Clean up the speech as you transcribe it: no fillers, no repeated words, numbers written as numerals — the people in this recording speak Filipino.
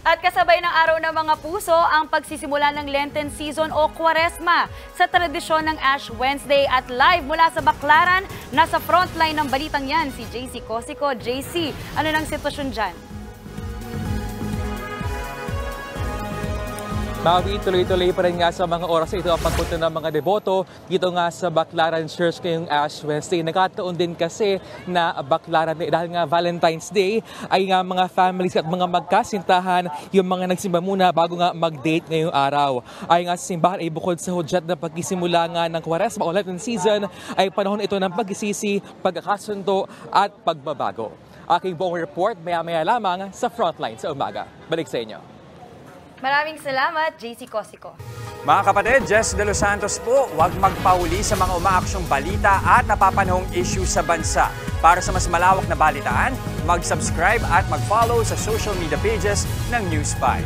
At kasabay ng araw ng mga puso ang pagsisimula ng Lenten season o Kwaresma sa tradisyon ng Ash Wednesday at live mula sa Baclaran. Nasa frontline ng balitang yan si JC Cosico. JC, ano nang sitwasyon dyan? Maui, tuloy-tuloy pa rin nga sa mga oras ito ang pagpunta ng mga deboto dito nga sa Baclaran Church ngayong Ash Wednesday. Nagkataon din kasi na Baclaran dahil nga Valentine's Day ay nga mga families at mga magkasintahan yung mga nagsimba muna bago nga mag-date ngayong araw. Ay nga sa simbahan ay bukod sa hudyat na pagsisimula nga ng Kwaresma o Lenten season ay panahon ito ng pagsisisi, pagkakasundo at pagbabago. Aking buong report maya-maya lamang sa Frontline sa umaga. Balik sa inyo. Maraming salamat, JC Cosico. Mga kapatid, Jess De Los Santos po, huwag magpauli sa mga umaaksyong balita at napapanahong issue sa bansa. Para sa mas malawak na balitaan, mag-subscribe at mag-follow sa social media pages ng News 5.